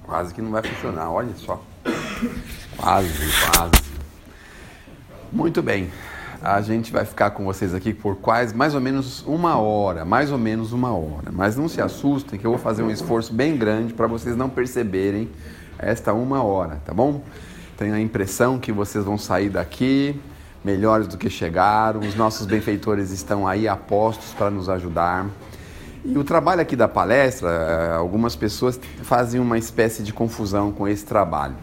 Quase que não vai funcionar, olha só. Quase, quase. Muito bem. A gente vai ficar com vocês aqui por mais ou menos uma hora. Mas não se assustem que eu vou fazer um esforço bem grande para vocês não perceberem esta uma hora, tá bom? Tenho a impressão que vocês vão sair daqui melhores do que chegaram. Os nossos benfeitores estão aí a postos para nos ajudar. E o trabalho aqui da palestra, algumas pessoas fazem uma espécie de confusão com esse trabalho.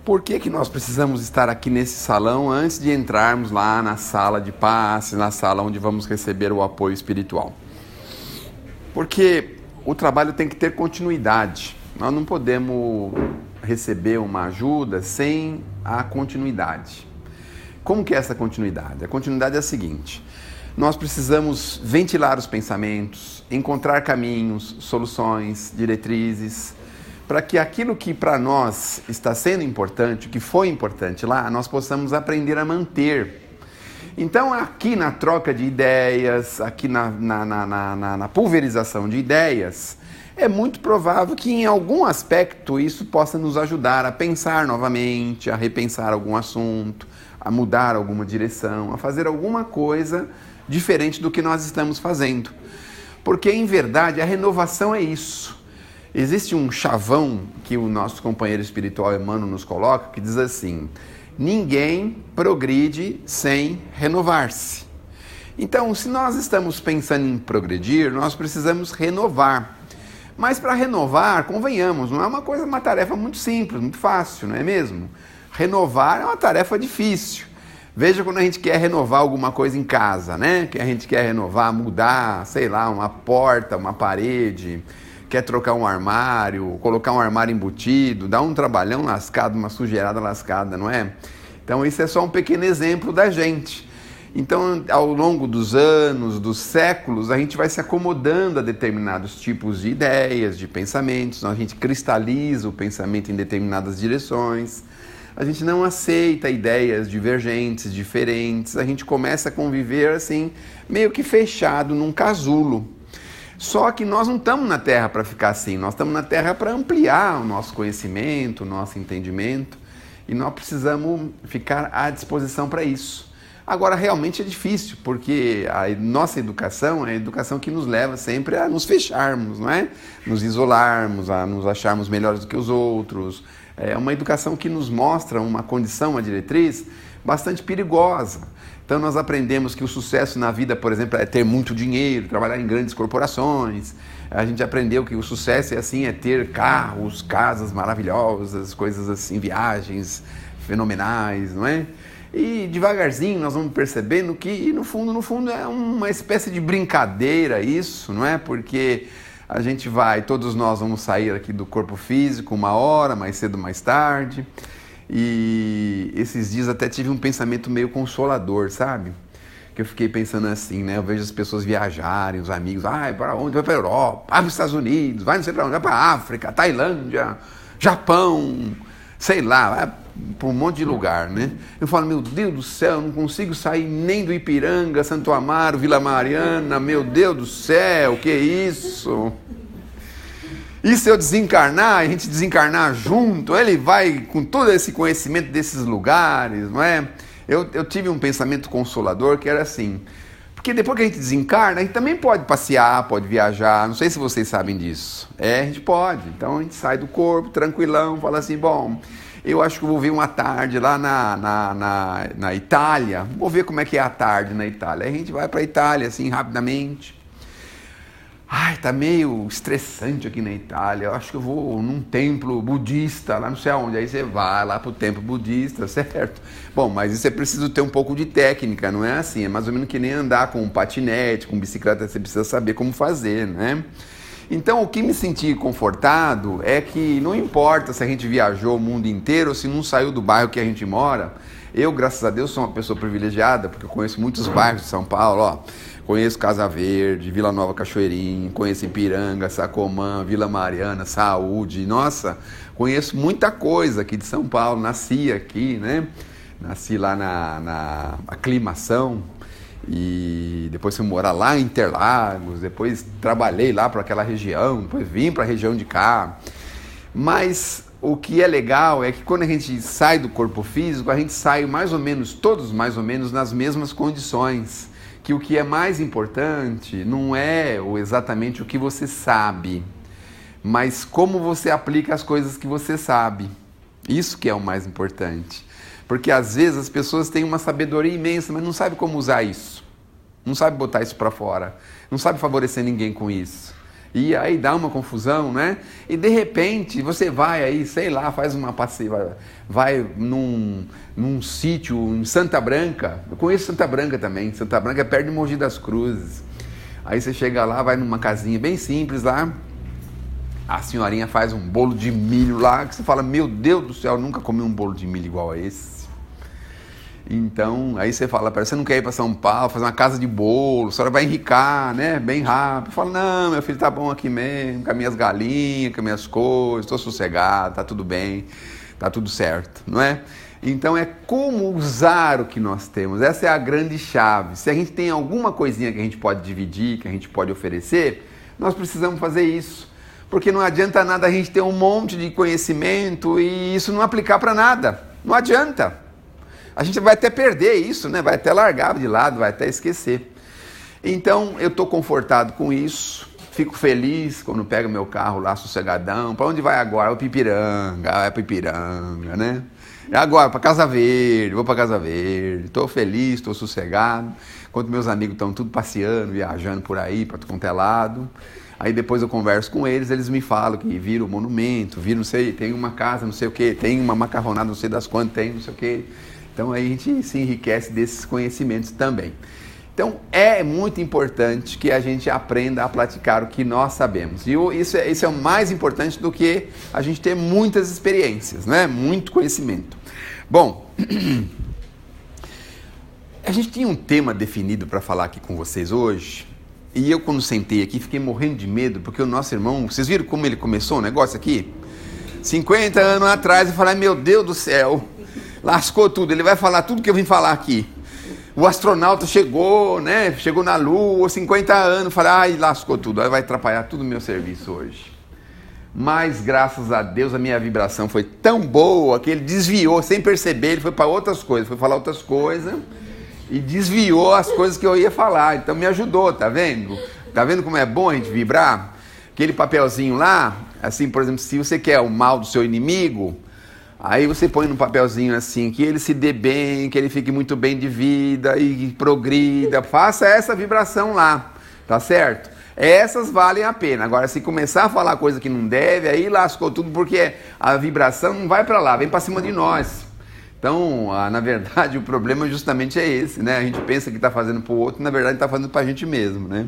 Por que nós precisamos estar aqui nesse salão antes de entrarmos lá na sala de passe, na sala onde vamos receber o apoio espiritual? Porque o trabalho tem que ter continuidade. Nós não podemos receber uma ajuda sem a continuidade. Como que é essa continuidade? A continuidade é a seguinte: nós precisamos ventilar os pensamentos, encontrar caminhos, soluções, diretrizes, para que aquilo que para nós está sendo importante, o que foi importante lá, nós possamos aprender a manter. Então, aqui na troca de ideias, aqui na pulverização de ideias, é muito provável que em algum aspecto isso possa nos ajudar a pensar novamente, a repensar algum assunto, a mudar alguma direção, a fazer alguma coisa diferente do que nós estamos fazendo. Porque, em verdade, a renovação é isso. Existe um chavão que o nosso companheiro espiritual Emmanuel nos coloca, que diz assim: ninguém progride sem renovar-se. Então, se nós estamos pensando em progredir, nós precisamos renovar. Mas para renovar, convenhamos, não é uma tarefa muito simples, muito fácil, não é mesmo? Renovar é uma tarefa difícil. Veja quando a gente quer renovar alguma coisa em casa, né? Que a gente quer renovar, mudar, sei lá, uma porta, uma parede, quer trocar um armário, colocar um armário embutido, dá um trabalhão lascado, uma sujeirada lascada, não é? Então isso é só um pequeno exemplo da gente. Então, ao longo dos anos, dos séculos, a gente vai se acomodando a determinados tipos de ideias, de pensamentos, a gente cristaliza o pensamento em determinadas direções, a gente não aceita ideias divergentes, diferentes, a gente começa a conviver assim, meio que fechado num casulo. Só que nós não estamos na Terra para ficar assim, nós estamos na Terra para ampliar o nosso conhecimento, o nosso entendimento, e nós precisamos ficar à disposição para isso. Agora, realmente é difícil, porque a nossa educação é a educação que nos leva sempre a nos fecharmos, não é? Nos isolarmos, a nos acharmos melhores do que os outros. É uma educação que nos mostra uma condição, uma diretriz bastante perigosa. Então nós aprendemos que o sucesso na vida, por exemplo, é ter muito dinheiro, trabalhar em grandes corporações. A gente aprendeu que o sucesso é assim, é ter carros, casas maravilhosas, coisas assim, viagens fenomenais, não é? E devagarzinho nós vamos percebendo que no fundo é uma espécie de brincadeira isso, não é? Porque a gente todos nós vamos sair aqui do corpo físico uma hora, mais cedo, mais tarde. E esses dias até tive um pensamento meio consolador, sabe? Que eu fiquei pensando assim, né? Eu vejo as pessoas viajarem, os amigos, para onde? Vai para a Europa, vai para os Estados Unidos, vai não sei para onde, vai para a África, Tailândia, Japão, sei lá, vai para um monte de lugar, né? Eu falo, meu Deus do céu, eu não consigo sair nem do Ipiranga, Santo Amaro, Vila Mariana, meu Deus do céu, que isso? E se eu desencarnar, a gente desencarnar junto, ele vai com todo esse conhecimento desses lugares, não é? Eu tive um pensamento consolador que era assim, porque depois que a gente desencarna, a gente também pode passear, pode viajar, não sei se vocês sabem disso. A gente pode, então a gente sai do corpo, tranquilão, fala assim, bom, eu acho que eu vou ver uma tarde lá na Itália, vou ver como é que é a tarde na Itália. Aí a gente vai para a Itália, assim, rapidamente. Tá meio estressante aqui na Itália, eu acho que eu vou num templo budista, lá não sei aonde, aí você vai lá pro templo budista, certo? Bom, mas isso é preciso ter um pouco de técnica, não é assim, é mais ou menos que nem andar com um patinete, com bicicleta, você precisa saber como fazer, né? Então, o que me senti confortado é que não importa se a gente viajou o mundo inteiro ou se não saiu do bairro que a gente mora. Eu, graças a Deus, sou uma pessoa privilegiada, porque eu conheço muitos bairros de São Paulo, ó. Conheço Casa Verde, Vila Nova Cachoeirinha, conheço Ipiranga, Sacomã, Vila Mariana, Saúde. Nossa, conheço muita coisa aqui de São Paulo, nasci aqui, né? Nasci lá na Aclimação. E depois fui morar lá em Interlagos, depois trabalhei lá para aquela região, depois vim para a região de cá. Mas o que é legal é que quando a gente sai do corpo físico, a gente sai mais ou menos, todos mais ou menos nas mesmas condições. Que o que é mais importante não é exatamente o que você sabe, mas como você aplica as coisas que você sabe. Isso que é o mais importante. Porque às vezes as pessoas têm uma sabedoria imensa, mas não sabem como usar isso. Não sabem botar isso para fora. Não sabem favorecer ninguém com isso. E aí dá uma confusão, né? E de repente você vai aí, sei lá, faz uma passeio, vai num sítio em Santa Branca. Eu conheço Santa Branca também. Santa Branca é perto de Mogi das Cruzes. Aí você chega lá, vai numa casinha bem simples lá. A senhorinha faz um bolo de milho lá, que você fala, meu Deus do céu, eu nunca comi um bolo de milho igual a esse. Então, aí você fala, você não quer ir para São Paulo, fazer uma casa de bolo, a senhora vai enricar, né, bem rápido. Fala, não, meu filho, tá bom aqui mesmo, com as minhas galinhas, com as minhas coisas, estou sossegado, tá tudo bem, tá tudo certo, não é? Então é como usar o que nós temos, essa é a grande chave. Se a gente tem alguma coisinha que a gente pode dividir, que a gente pode oferecer, nós precisamos fazer isso. Porque não adianta nada a gente ter um monte de conhecimento e isso não aplicar para nada, não adianta. A gente vai até perder isso, né? Vai até largar de lado, vai até esquecer. Então, eu estou confortado com isso, fico feliz quando pego meu carro lá, sossegadão. Para onde vai agora? Vai para Ipiranga, né? Agora, para Casa Verde, vou para Casa Verde. Estou feliz, estou sossegado. Enquanto meus amigos estão tudo passeando, viajando por aí, para todo quanto é lado. Aí depois eu converso com eles, eles me falam que viram o monumento, viram, não sei, tem uma casa, não sei o quê, tem uma macarronada, não sei das quantas, tem não sei o quê. Então aí a gente se enriquece desses conhecimentos também. Então é muito importante que a gente aprenda a praticar o que nós sabemos. E isso é o mais importante do que a gente ter muitas experiências, né? Muito conhecimento. Bom, a gente tinha um tema definido para falar aqui com vocês hoje. E eu quando sentei aqui fiquei morrendo de medo, porque o nosso irmão, vocês viram como ele começou o negócio aqui? 50 anos atrás eu falei, meu Deus do céu, lascou tudo, ele vai falar tudo que eu vim falar aqui. O astronauta chegou, né? Chegou na Lua, 50 anos, falei, ai, lascou tudo, aí vai atrapalhar tudo o meu serviço hoje. Mas graças a Deus a minha vibração foi tão boa que ele desviou, sem perceber, ele foi para outras coisas, foi falar outras coisas e desviou as coisas que eu ia falar. Então me ajudou, tá vendo? Tá vendo como é bom a gente vibrar? Aquele papelzinho lá, assim, por exemplo, se você quer o mal do seu inimigo, aí você põe num papelzinho assim, que ele se dê bem, que ele fique muito bem de vida e progrida. Faça essa vibração lá, tá certo? Essas valem a pena. Agora, se começar a falar coisa que não deve, aí lascou tudo, porque a vibração não vai para lá, vem para cima de nós. Então, na verdade, o problema justamente é esse, né? A gente pensa que está fazendo para o outro, na verdade está fazendo para a gente mesmo, né?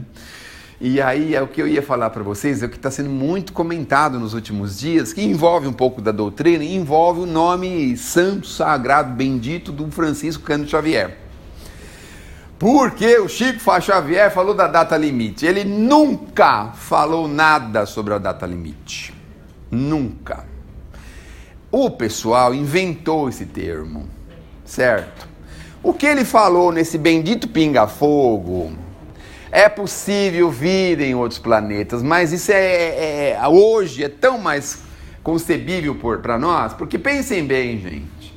E aí, o que eu ia falar para vocês é o que está sendo muito comentado nos últimos dias, que envolve um pouco da doutrina e envolve o nome santo, sagrado, bendito do Francisco Cândido Xavier. Porque o Chico Xavier falou da data limite. Ele nunca falou nada sobre a data limite. Nunca. O pessoal inventou esse termo, certo? O que ele falou nesse bendito pinga-fogo, é possível vir em outros planetas, mas isso hoje é tão mais concebível para nós, porque pensem bem, gente.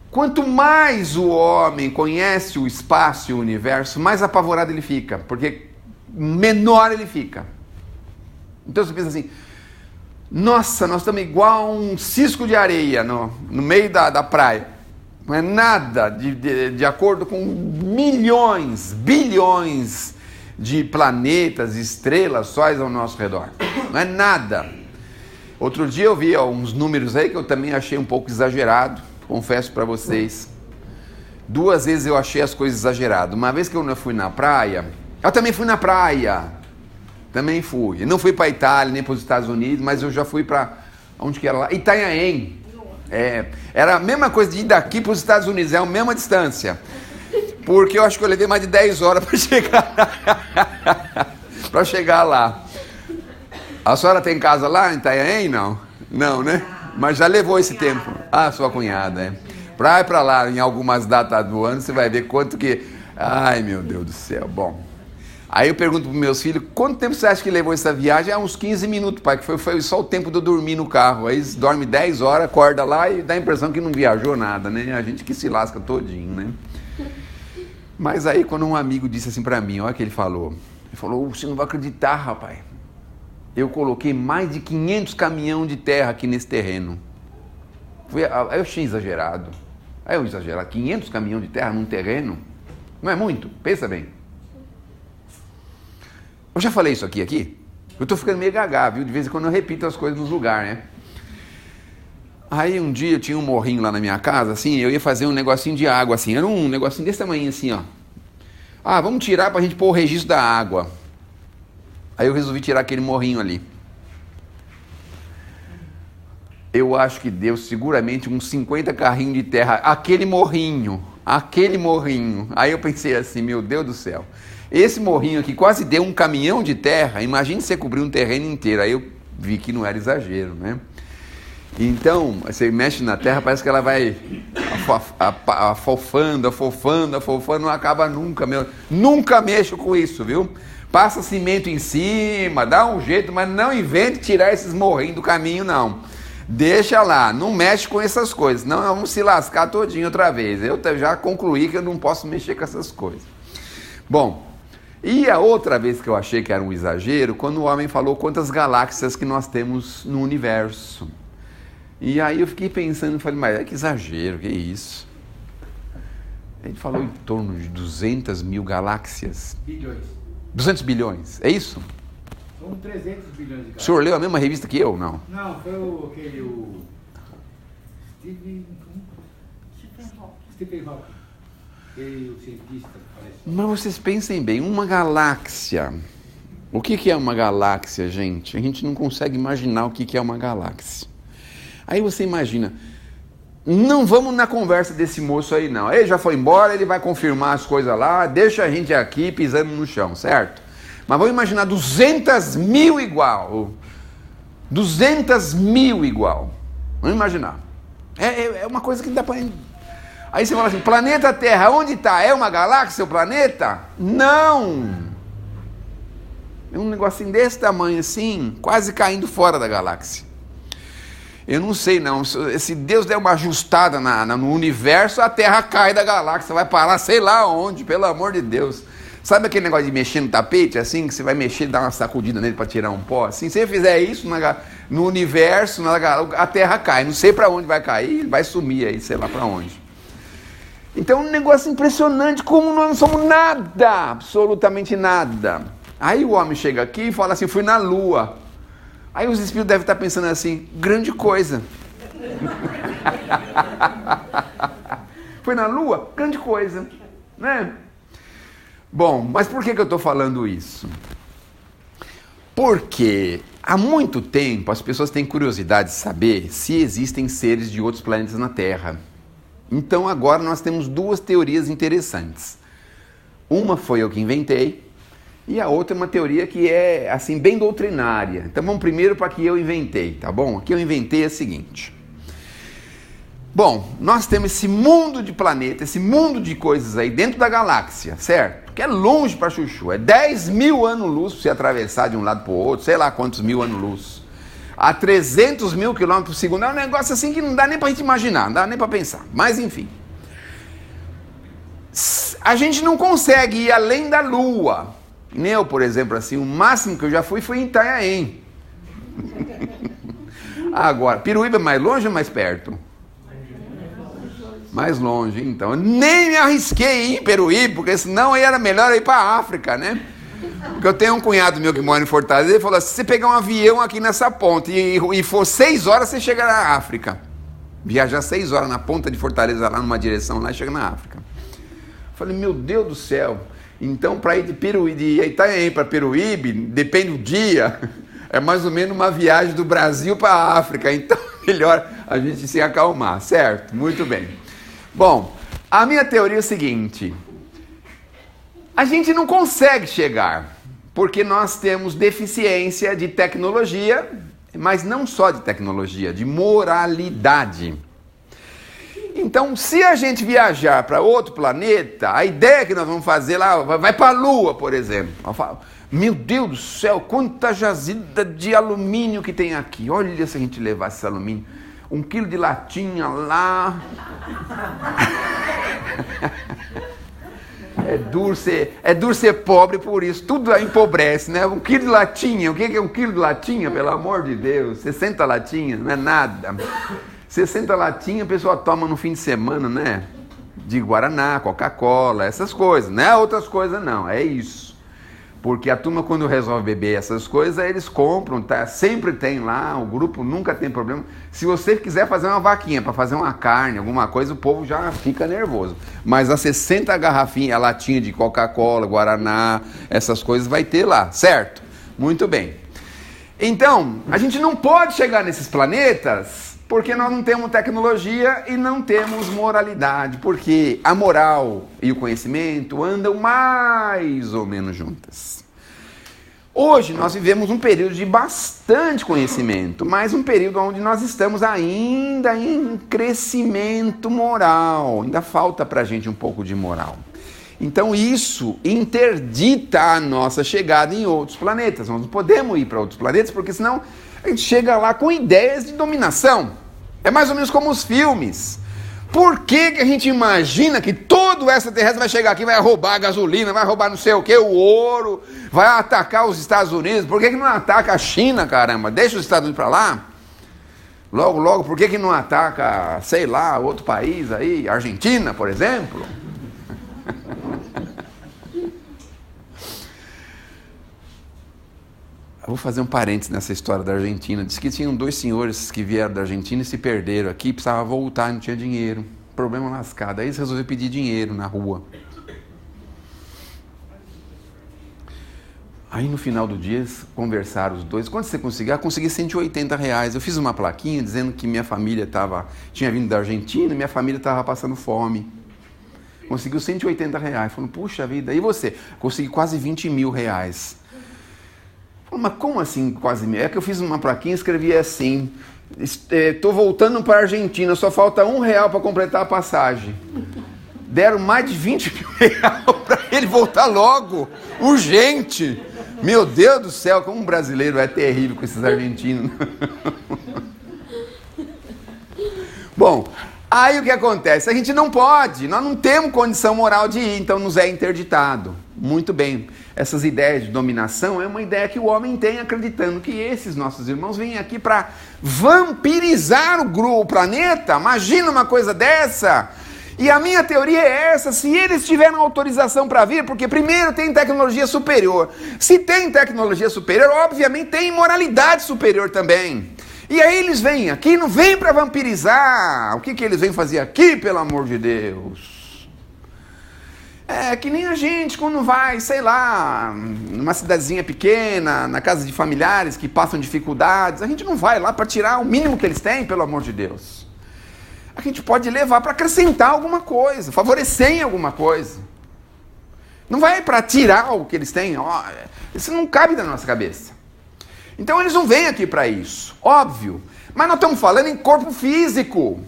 Quanto mais o homem conhece o espaço e o universo, mais apavorado ele fica, porque menor ele fica. Então você pensa assim, nossa, nós estamos igual um cisco de areia no meio da praia. Não é nada de acordo com milhões, bilhões de planetas, estrelas, sóis ao nosso redor. Não é nada. Outro dia eu vi uns números aí que eu também achei um pouco exagerado, confesso para vocês. 2 vezes eu achei as coisas exageradas. Uma vez que eu fui na praia, eu também fui na praia. Também fui. Eu não fui para a Itália, nem para os Estados Unidos, mas eu já fui para, onde que era lá? Itanhaém. Era a mesma coisa de ir daqui para os Estados Unidos, é a mesma distância. Porque eu acho que eu levei mais de 10 horas para chegar lá. A senhora tem casa lá em Itanhaém? Não? Não, né? Mas já levou esse tempo. Ah, sua cunhada, Pra ir para lá em algumas datas do ano, você vai ver quanto que... Ai, meu Deus do céu. Bom, Aí eu pergunto para meus filhos, quanto tempo você acha que levou essa viagem? Uns 15 minutos, pai, que foi só o tempo de eu dormir no carro. Aí dorme 10 horas, acorda lá e dá a impressão que não viajou nada, né? A gente que se lasca todinho, né? Mas aí quando um amigo disse assim para mim, olha o que ele falou. Ele falou, você não vai acreditar, rapaz. Eu coloquei mais de 500 caminhão de terra aqui nesse terreno. Aí eu achei exagerado. Aí eu exagerado, 500 caminhão de terra num terreno? Não é muito? Pensa bem. Eu já falei isso aqui? Eu tô ficando meio gagá, viu? De vez em quando eu repito as coisas nos lugares, né? Aí um dia eu tinha um morrinho lá na minha casa, assim, eu ia fazer um negocinho de água, assim, era um negocinho desse tamanho, assim, ó. Ah, vamos tirar pra gente pôr o registro da água. Aí eu resolvi tirar aquele morrinho ali. Eu acho que deu seguramente uns 50 carrinhos de terra, aquele morrinho. Aí eu pensei assim, meu Deus do céu. Esse morrinho aqui quase deu um caminhão de terra, imagine você cobrir um terreno inteiro. Aí eu vi que não era exagero, né? Então, você mexe na terra, parece que ela vai afofando, não acaba nunca. Nunca mexo com isso, viu? Passa cimento em cima, dá um jeito, mas não invente tirar esses morrinhos do caminho, não. Deixa lá, não mexe com essas coisas, não vamos se lascar todinho outra vez. Eu já concluí que eu não posso mexer com essas coisas. Bom, e a outra vez que eu achei que era um exagero, quando o homem falou quantas galáxias que nós temos no universo. E aí eu fiquei pensando, falei, mas que exagero, que isso? Ele falou em torno de 200 mil galáxias. Bilhões. 200 bilhões, é isso? São 300 bilhões de galáxias. O senhor leu a mesma revista que eu, não? Não, foi o Stephen Hawking. Ele, o cientista, parece. Mas vocês pensem bem, uma galáxia. O que é uma galáxia, gente? A gente não consegue imaginar o que é uma galáxia. Aí você imagina, não vamos na conversa desse moço aí não. Ele já foi embora, ele vai confirmar as coisas lá, deixa a gente aqui pisando no chão, certo? Mas vamos imaginar 200 mil igual. 200 mil igual. Vamos imaginar. É uma coisa que não dá para... Aí você fala assim, planeta Terra, onde está? É uma galáxia o planeta? Não! É um negocinho desse tamanho assim, quase caindo fora da galáxia. Eu não sei não, se Deus der uma ajustada no universo, a Terra cai da galáxia, vai parar sei lá onde, pelo amor de Deus. Sabe aquele negócio de mexer no tapete, assim, que você vai mexer, dar uma sacudida nele para tirar um pó? Assim, se você fizer isso no universo, a Terra cai, não sei para onde vai cair, vai sumir aí, sei lá para onde. Então é um negócio impressionante, como nós não somos nada, absolutamente nada. Aí o homem chega aqui e fala assim, fui na Lua. Aí os espíritos devem estar pensando assim, grande coisa. Foi na Lua? Grande coisa, né? Bom, mas por que eu estou falando isso? Porque há muito tempo as pessoas têm curiosidade de saber se existem seres de outros planetas na Terra. Então agora nós temos duas teorias interessantes. Uma foi eu que inventei, e a outra é uma teoria que é, assim, bem doutrinária. Então vamos primeiro para a que eu inventei, tá bom? A que eu inventei é a seguinte. Bom, nós temos esse mundo de planetas, esse mundo de coisas aí dentro da galáxia, certo? Que é longe para chuchu, é 10 mil anos-luz para você atravessar de um lado para o outro, sei lá quantos mil anos-luz. A 300 mil quilômetros por segundo, é um negócio assim que não dá nem para a gente imaginar, não dá nem para pensar. Mas enfim, a gente não consegue ir além da Lua. Eu, por exemplo, assim, o máximo que eu já fui foi em Itanhaém. Agora, Peruíbe é mais longe ou mais perto? Mais longe, então. Eu nem me arrisquei a ir em Peruíbe, porque senão aí era melhor ir para a África, né? Porque eu tenho um cunhado meu que mora em Fortaleza, ele falou assim, se você pegar um avião aqui nessa ponte e for 6 horas, você chega na África. Viajar 6 horas na ponta de Fortaleza, lá numa direção, lá e chega na África. Eu falei, meu Deus do céu. Então, para ir de Itanhaém para Peruíbe, depende do dia, é mais ou menos uma viagem do Brasil para a África. Então, melhor a gente se acalmar, certo? Muito bem. Bom, a minha teoria é o seguinte. A gente não consegue chegar, porque nós temos deficiência de tecnologia, mas não só de tecnologia, de moralidade. Então, Então, se a gente viajar para outro planeta, a ideia que nós vamos fazer lá, vai para a Lua, por exemplo. Eu falo, meu Deus do céu, quanta jazida de alumínio que tem aqui. Olha se a gente levasse esse alumínio. 1 quilo de latinha lá. É duro ser pobre por isso. Tudo empobrece, né? 1 quilo de latinha. O que é 1 quilo de latinha? Pelo amor de Deus. 60 latinhas, não é nada. 60 latinhas a pessoa toma no fim de semana, né? De Guaraná, Coca-Cola, essas coisas. Não é outras coisas, não. É isso. Porque a turma, quando resolve beber essas coisas, eles compram, tá? Sempre tem lá, o grupo nunca tem problema. Se você quiser fazer uma vaquinha para fazer uma carne, alguma coisa, o povo já fica nervoso. Mas as 60 garrafinhas, a latinha de Coca-Cola, Guaraná, essas coisas vai ter lá, certo? Muito bem. Então, a gente não pode chegar nesses planetas porque nós não temos tecnologia e não temos moralidade. Porque a moral e o conhecimento andam mais ou menos juntas. Hoje nós vivemos um período de bastante conhecimento, mas um período onde nós estamos ainda em crescimento moral. Ainda falta para a gente um pouco de moral. Então isso interdita a nossa chegada em outros planetas. Nós não podemos ir para outros planetas, porque senão a gente chega lá com ideias de dominação. É mais ou menos como os filmes. Por que a gente imagina que todo extraterrestre vai chegar aqui, vai roubar a gasolina, vai roubar não sei o que, o ouro, vai atacar os Estados Unidos? Por que não ataca a China, caramba? Deixa os Estados Unidos para lá. Logo, por que não ataca, sei lá, outro país aí, Argentina, por exemplo? Eu vou fazer um parênteses nessa história da Argentina. Diz que tinham 2 senhores que vieram da Argentina e se perderam aqui, precisavam voltar, não tinha dinheiro. Problema lascado. Aí eles resolveram pedir dinheiro na rua. Aí no final do dia conversaram os dois. Quanto você conseguiu? Consegui R$180. Eu fiz uma plaquinha dizendo que minha família tinha vindo da Argentina e minha família estava passando fome. Conseguiu R$180. Falando, puxa vida, e você? Consegui quase R$20 mil. Mas como assim quase mil? É que eu fiz uma plaquinha e escrevi assim, estou voltando para a Argentina, só falta R$1 para completar a passagem. Deram mais de R$20 mil para ele voltar logo, urgente. Meu Deus do céu, como um brasileiro é terrível com esses argentinos. Bom, aí o que acontece? A gente não pode, nós não temos condição moral de ir, então nos é interditado. Muito bem. Essas ideias de dominação é uma ideia que o homem tem, acreditando que esses nossos irmãos vêm aqui para vampirizar o planeta. Imagina uma coisa dessa. E a minha teoria é essa: se eles tiveram autorização para vir, porque primeiro tem tecnologia superior. Se tem tecnologia superior, obviamente tem moralidade superior também. E aí eles vêm aqui, não vêm para vampirizar. O que eles vêm fazer aqui, pelo amor de Deus? É que nem a gente quando vai, sei lá, numa cidadezinha pequena, na casa de familiares que passam dificuldades, a gente não vai lá para tirar o mínimo que eles têm, pelo amor de Deus. A gente pode levar para acrescentar alguma coisa, favorecer em alguma coisa. Não vai para tirar o que eles têm, isso não cabe na nossa cabeça. Então eles não vêm aqui para isso, óbvio. Mas nós estamos falando em corpo físico.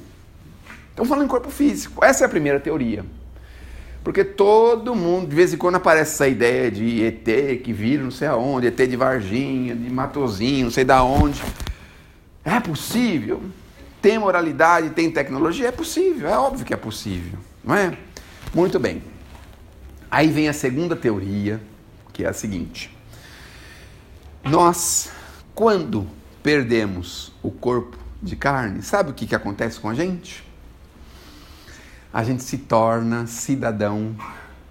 Estamos falando em corpo físico, essa é a primeira teoria. Porque todo mundo, de vez em quando aparece essa ideia de ET que vira não sei aonde, ET de Varginha, de Matozinho, não sei da onde. É possível? Tem moralidade, tem tecnologia? É possível, é óbvio que é possível, não é? Muito bem. Aí vem a segunda teoria, que é a seguinte. Nós, quando perdemos o corpo de carne, sabe o que acontece com a gente? A gente se torna cidadão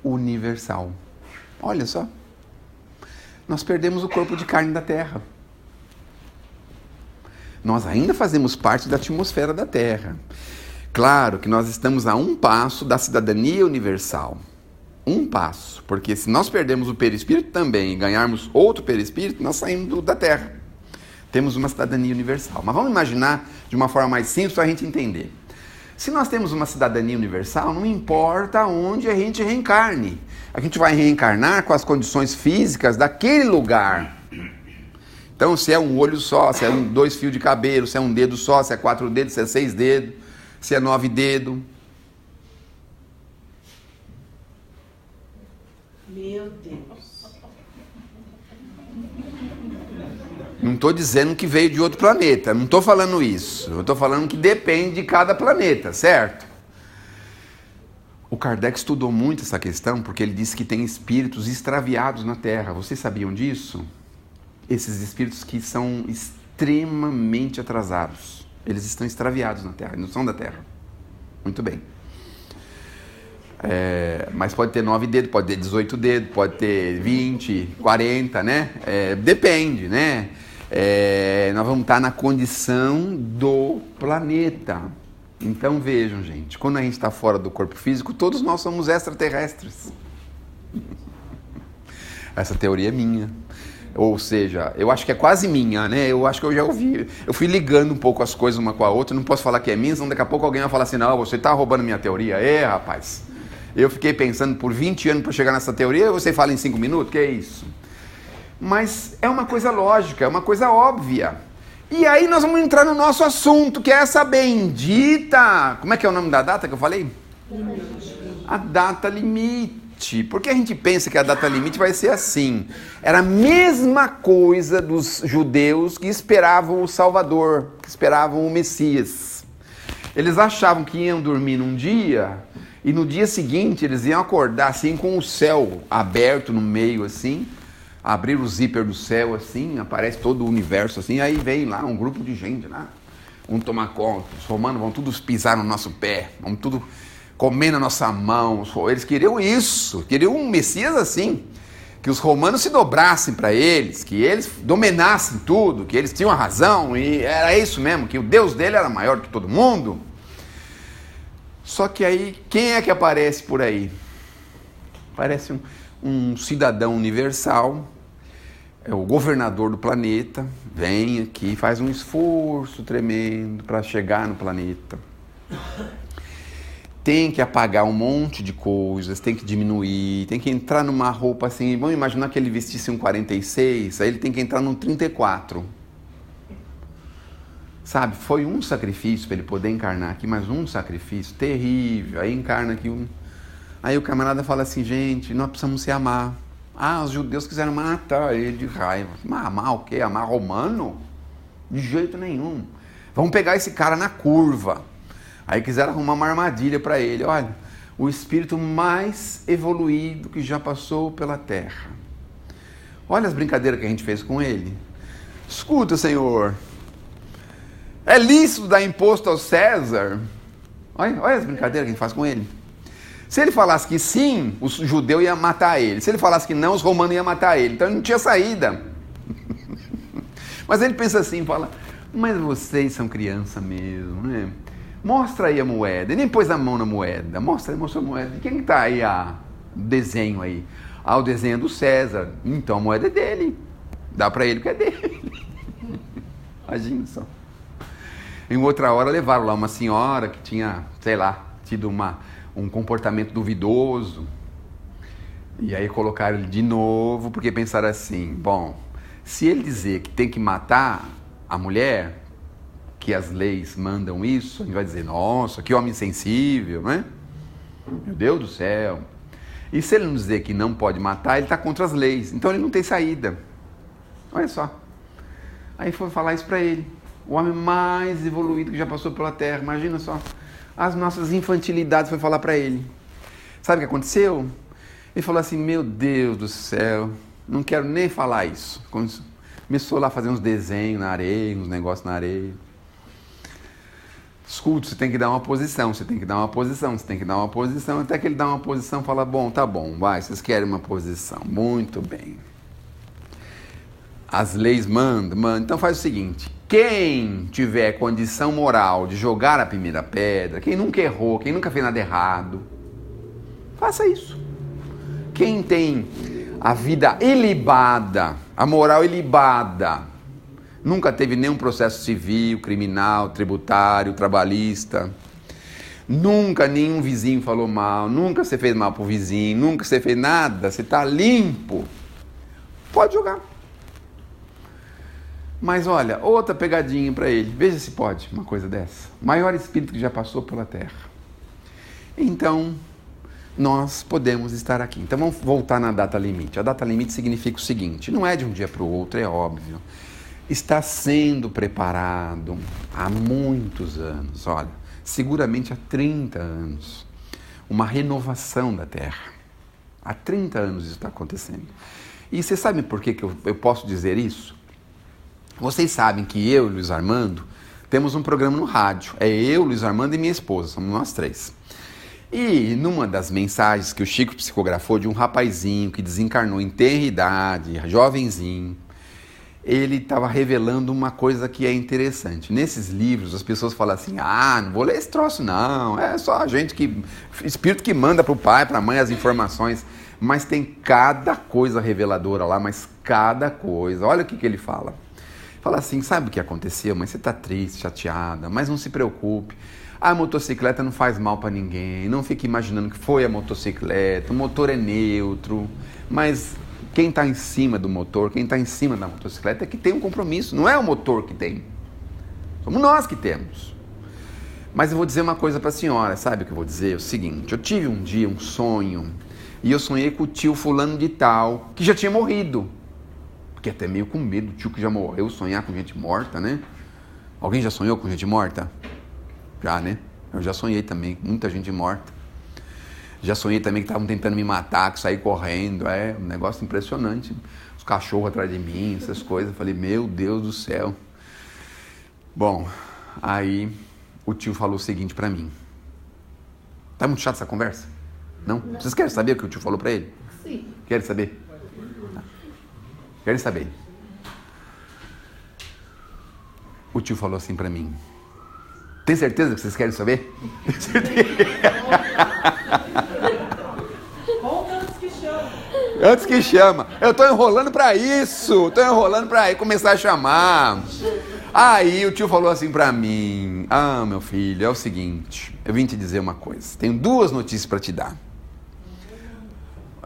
universal. Olha só. Nós perdemos o corpo de carne da Terra. Nós ainda fazemos parte da atmosfera da Terra. Claro que nós estamos a um passo da cidadania universal. Um passo. Porque se nós perdemos o perispírito também e ganharmos outro perispírito, nós saímos da Terra. Temos uma cidadania universal. Mas vamos imaginar de uma forma mais simples para a gente entender. Se nós temos uma cidadania universal, não importa onde a gente reencarne. A gente vai reencarnar com as condições físicas daquele lugar. Então, se é um olho só, se é 2 fios de cabelo, se é um dedo só, se é 4 dedos, se é 6 dedos, se é 9 dedos. Meu Deus. Não estou dizendo que veio de outro planeta, não estou falando isso. Eu estou falando que depende de cada planeta, certo? O Kardec estudou muito essa questão porque ele disse que tem espíritos extraviados na Terra. Vocês sabiam disso? Esses espíritos que são extremamente atrasados. Eles estão extraviados na Terra, não são da Terra. Muito bem. Mas pode ter 9 dedos, pode ter 18 dedos, pode ter 20, 40, né? Depende, né? Nós vamos estar na condição do planeta. Então vejam, gente, quando a gente está fora do corpo físico, todos nós somos extraterrestres. Essa teoria é minha. Ou seja, eu acho que é quase minha, né? Eu acho que eu já ouvi. Eu fui ligando um pouco as coisas uma com a outra, não posso falar que é minha, senão daqui a pouco alguém vai falar assim, não, você está roubando minha teoria. Rapaz, eu fiquei pensando por 20 anos para chegar nessa teoria, você fala em 5 minutos? Que é isso? Mas é uma coisa lógica, é uma coisa óbvia. E aí nós vamos entrar no nosso assunto, que é essa bendita... Como é que é o nome da data que eu falei? A data limite. Por que a gente pensa que a data limite vai ser assim? Era a mesma coisa dos judeus que esperavam o Salvador, que esperavam o Messias. Eles achavam que iam dormir num dia e no dia seguinte eles iam acordar assim com o céu aberto no meio assim, abrir o zíper do céu assim, aparece todo o universo assim, aí vem lá um grupo de gente lá, vão tomar conta, os romanos vão todos pisar no nosso pé, vão tudo comer na nossa mão. Eles queriam isso, queriam um Messias assim, que os romanos se dobrassem para eles, que eles dominassem tudo, que eles tinham a razão, e era isso mesmo, que o Deus dele era maior que todo mundo. Só que aí, quem é que aparece por aí? Parece um cidadão universal, é o governador do planeta, vem aqui, faz um esforço tremendo para chegar no planeta. Tem que apagar um monte de coisas, tem que diminuir, tem que entrar numa roupa assim, vamos imaginar que ele vestisse um 46, aí ele tem que entrar num 34. Sabe, foi um sacrifício para ele poder encarnar aqui, mas um sacrifício terrível, aí encarna aqui um... Aí o camarada fala assim, gente, nós precisamos se amar. Os judeus quiseram matar ele de raiva. Mas amar o quê? Amar romano? De jeito nenhum. Vamos pegar esse cara na curva. Aí quiseram arrumar uma armadilha para ele. Olha, o espírito mais evoluído que já passou pela Terra. Olha as brincadeiras que a gente fez com ele. Escuta, Senhor, é lícito dar imposto ao César? Olha as brincadeiras que a gente faz com ele. Se ele falasse que sim, o judeu ia matar ele. Se ele falasse que não, os romanos iam matar ele. Então ele não tinha saída. Mas ele pensa assim, fala, mas vocês são criança mesmo, né? Mostra aí a moeda. Ele nem pôs a mão na moeda. Mostra a moeda. De quem está aí o desenho aí? O desenho é do César. Então a moeda é dele. Dá para ele que é dele. Imagina só. Em outra hora levaram lá uma senhora que tinha, sei lá, tido um comportamento duvidoso. E aí colocaram ele de novo, porque pensaram assim, bom, se ele dizer que tem que matar a mulher, que as leis mandam isso, a gente vai dizer, nossa, que homem sensível, né? Meu Deus do céu. E se ele não dizer que não pode matar, ele está contra as leis, então ele não tem saída. Olha só. Aí foi falar isso para ele, o homem mais evoluído que já passou pela Terra, imagina só. As nossas infantilidades foi falar para ele. Sabe o que aconteceu? Ele falou assim, meu Deus do céu, não quero nem falar isso. Começou lá a fazer uns desenhos na areia, uns negócios na areia. Escuta, você tem que dar uma posição, você tem que dar uma posição, você tem que dar uma posição, até que ele dá uma posição e fala, bom, tá bom, vai, vocês querem uma posição, muito bem. As leis mandam, então faz o seguinte, quem tiver condição moral de jogar a primeira pedra, quem nunca errou, quem nunca fez nada errado, faça isso. Quem tem a vida ilibada, a moral ilibada, nunca teve nenhum processo civil, criminal, tributário, trabalhista, nunca nenhum vizinho falou mal, nunca você fez mal pro vizinho, nunca você fez nada, você está limpo, pode jogar. Mas olha, outra pegadinha para ele, veja se pode uma coisa dessa, maior espírito que já passou pela Terra. Então, nós podemos estar aqui. Então vamos voltar na data limite. A data limite significa o seguinte, não é de um dia para o outro, é óbvio. Está sendo preparado há muitos anos, olha, seguramente há 30 anos, uma renovação da Terra. Há 30 anos isso está acontecendo. E vocês sabem por que eu posso dizer isso? Vocês sabem que eu e Luiz Armando temos um programa no rádio. É eu, Luiz Armando e minha esposa, somos nós três. E numa das mensagens que o Chico psicografou de um rapazinho que desencarnou em tenra idade, jovenzinho, ele estava revelando uma coisa que é interessante. Nesses livros as pessoas falam assim, não vou ler esse troço não, é só a gente que, espírito que manda para o pai, para a mãe as informações, mas tem cada coisa reveladora lá, mas cada coisa. Olha o que ele fala. Fala assim, sabe o que aconteceu? Mas você está triste, chateada, mas não se preocupe. A motocicleta não faz mal para ninguém, não fique imaginando que foi a motocicleta, o motor é neutro, mas quem está em cima do motor, quem está em cima da motocicleta é que tem um compromisso, não é o motor que tem, somos nós que temos. Mas eu vou dizer uma coisa para a senhora, sabe o que eu vou dizer? É o seguinte, eu tive um dia um sonho, e eu sonhei com o tio fulano de tal, que já tinha morrido. Fiquei até meio com medo, o tio que já morreu, sonhar com gente morta, né? Alguém já sonhou com gente morta? Já, né? Eu já sonhei também, muita gente morta. Já sonhei também que estavam tentando me matar, que saí correndo. É um negócio impressionante. Os cachorros atrás de mim, essas coisas. Eu falei, meu Deus do céu. Bom, aí o tio falou o seguinte pra mim. Tá muito chato essa conversa? Não? Vocês querem saber o que o tio falou pra ele? Sim. Querem saber? Querem saber? O tio falou assim pra mim. Tem certeza que vocês querem saber? Tem certeza? Conta antes que chama. Antes que chama. Eu tô enrolando pra isso. Tô enrolando pra começar a chamar. Aí o tio falou assim pra mim. Meu filho, é o seguinte. Eu vim te dizer uma coisa. Tenho duas notícias pra te dar.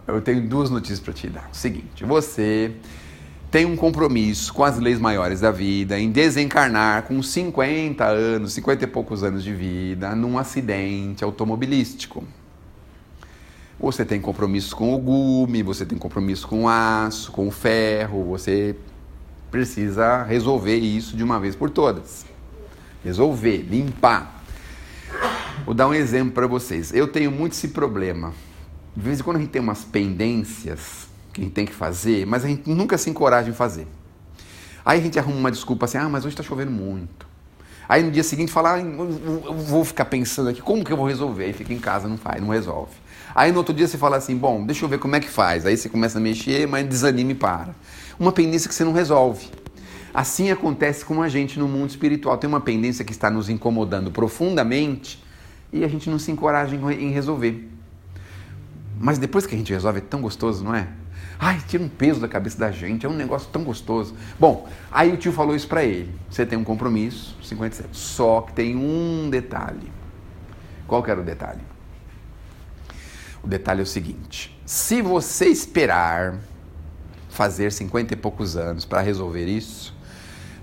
Eu tenho duas notícias pra te dar. O seguinte, você tem um compromisso com as leis maiores da vida em desencarnar com 50 anos, 50 e poucos anos de vida, num acidente automobilístico. Você tem compromisso com o gume, você tem compromisso com o aço, com o ferro, você precisa resolver isso de uma vez por todas. Resolver, limpar. Vou dar um exemplo para vocês. Eu tenho muito esse problema. De vez em quando a gente tem umas pendências que a gente tem que fazer, mas a gente nunca se encoraja em fazer. Aí a gente arruma uma desculpa assim, mas hoje está chovendo muito. Aí no dia seguinte fala, eu vou ficar pensando aqui, como que eu vou resolver? Aí fica em casa, não faz, não resolve. Aí no outro dia você fala assim, bom, deixa eu ver como é que faz. Aí você começa a mexer, mas desanima e para. Uma pendência que você não resolve. Assim acontece com a gente no mundo espiritual. Tem uma pendência que está nos incomodando profundamente e a gente não se encoraja em resolver. Mas depois que a gente resolve é tão gostoso, não é? Tira um peso da cabeça da gente, é um negócio tão gostoso. Bom, aí o tio falou isso pra ele. Você tem um compromisso, 57. Só que tem um detalhe. Qual que era o detalhe? O detalhe é o seguinte. Se você esperar fazer 50 e poucos anos para resolver isso,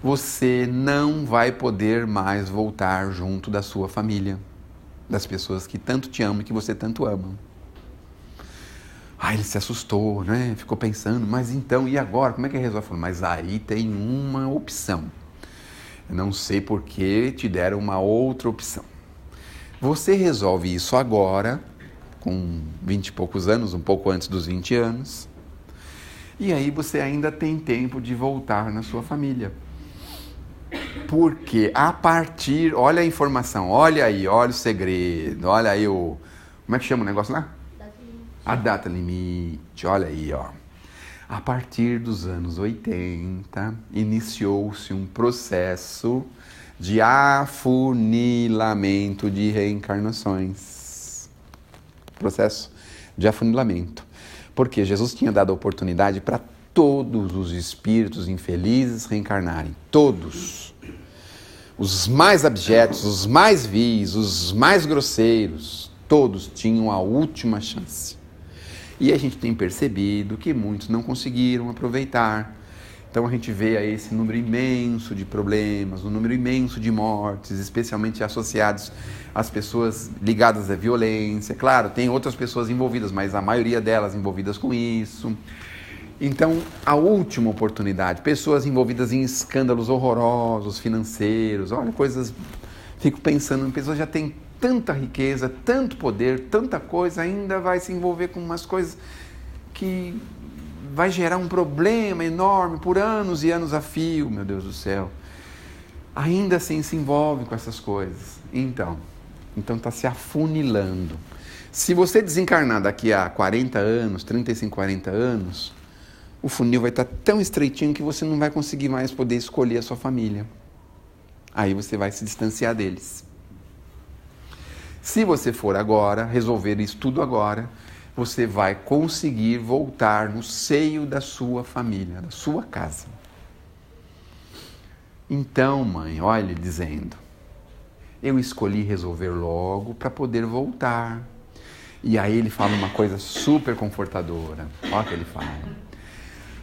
você não vai poder mais voltar junto da sua família, das pessoas que tanto te amam e que você tanto ama. Ele se assustou, né? Ficou pensando, mas então, e agora? Como é que resolve? Falou, mas aí tem uma opção. Eu não sei por que te deram uma outra opção. Você resolve isso agora, com 20 e poucos anos, um pouco antes dos 20 anos, e aí você ainda tem tempo de voltar na sua família. Porque a partir, olha a informação, olha aí, olha o segredo, olha aí o... Como é que chama o negócio lá? A data limite, olha aí, ó. A partir dos anos 80, iniciou-se um processo de afunilamento de reencarnações. Processo de afunilamento. Porque Jesus tinha dado a oportunidade para todos os espíritos infelizes reencarnarem. Todos. Os mais abjetos, os mais vis, os mais grosseiros, todos tinham a última chance. E a gente tem percebido que muitos não conseguiram aproveitar, Então a gente vê aí esse número imenso de problemas, um número imenso de mortes, especialmente associados às pessoas ligadas à violência. Claro, tem outras pessoas envolvidas, mas a maioria delas envolvidas com isso. Então, a última oportunidade, pessoas envolvidas em escândalos horrorosos, financeiros, olha, coisas... Fico pensando, pessoas já têm tanta riqueza, tanto poder, tanta coisa, ainda vai se envolver com umas coisas que vai gerar um problema enorme por anos e anos a fio, meu Deus do céu. Ainda assim se envolve com essas coisas. Então está se afunilando. Se você desencarnar daqui a 40 anos, 35, 40 anos, o funil vai estar tão estreitinho que você não vai conseguir mais poder escolher a sua família. Aí você vai se distanciar deles. Se você for agora, resolver isso tudo agora, você vai conseguir voltar no seio da sua família, da sua casa. Então, mãe, olha ele dizendo, eu escolhi resolver logo para poder voltar. E aí ele fala uma coisa super confortadora. Olha o que ele fala.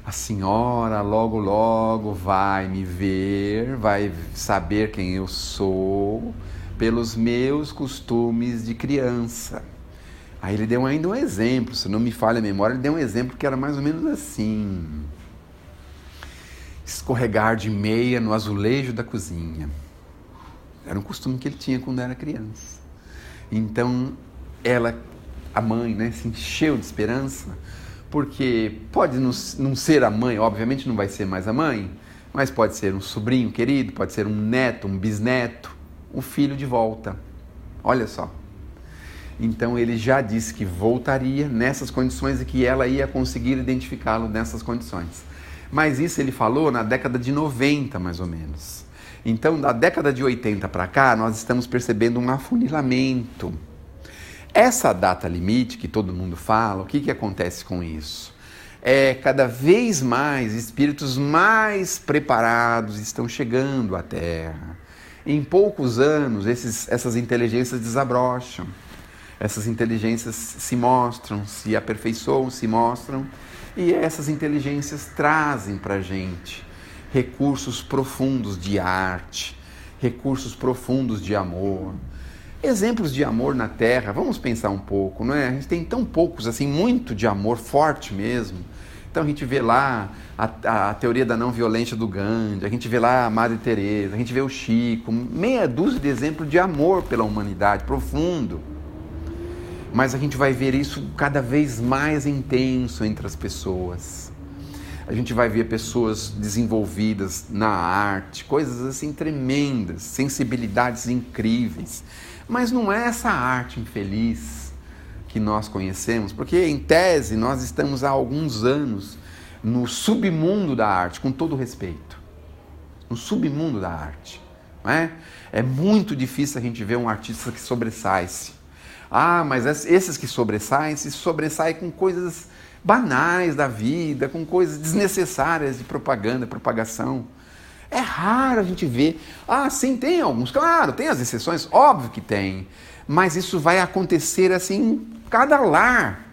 A senhora logo, logo vai me ver, vai saber quem eu sou pelos meus costumes de criança. Aí ele deu ainda um exemplo, se não me falha a memória, ele deu um exemplo que era mais ou menos assim. Escorregar de meia no azulejo da cozinha. Era um costume que ele tinha quando era criança. Então, a mãe, né, se encheu de esperança, porque pode não ser a mãe, obviamente não vai ser mais a mãe, mas pode ser um sobrinho querido, pode ser um neto, um bisneto, um filho de volta. Olha só. Então ele já disse que voltaria nessas condições e que ela ia conseguir identificá-lo nessas condições. Mas isso ele falou na década de 90, mais ou menos. Então, da década de 80 para cá, nós estamos percebendo um afunilamento. Essa data limite que todo mundo fala, o que acontece com isso? Cada vez mais espíritos mais preparados estão chegando à Terra. Em poucos anos, essas inteligências desabrocham. Essas inteligências se mostram, se aperfeiçoam, se mostram. E essas inteligências trazem para a gente recursos profundos de arte, recursos profundos de amor. Exemplos de amor na Terra, vamos pensar um pouco, não é? A gente tem tão poucos, assim, muito de amor forte mesmo. Então a gente vê lá a teoria da não violência do Gandhi, a gente vê lá a Madre Teresa, a gente vê o Chico, meia dúzia de exemplos de amor pela humanidade, profundo. Mas a gente vai ver isso cada vez mais intenso entre as pessoas. A gente vai ver pessoas desenvolvidas na arte, coisas assim tremendas, sensibilidades incríveis. Mas não é essa arte infeliz que nós conhecemos, porque em tese nós estamos há alguns anos no submundo da arte, com todo respeito. No submundo da arte. Não é? É muito difícil a gente ver um artista que sobressai-se. Mas esses que sobressaem, se sobressaem com coisas banais da vida, com coisas desnecessárias de propaganda, propagação. É raro a gente ver. Sim, tem alguns, claro, tem as exceções, óbvio que tem. Mas isso vai acontecer assim em cada lar.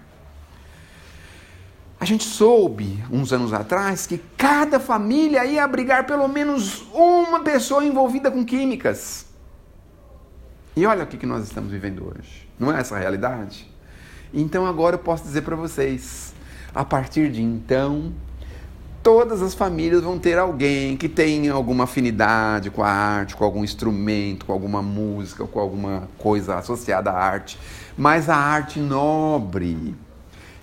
A gente soube, uns anos atrás, que cada família ia abrigar pelo menos uma pessoa envolvida com químicas. E olha o que nós estamos vivendo hoje. Não é essa a realidade? Então agora eu posso dizer para vocês, a partir de então, todas as famílias vão ter alguém que tenha alguma afinidade com a arte, com algum instrumento, com alguma música, com alguma coisa associada à arte, mas a arte nobre.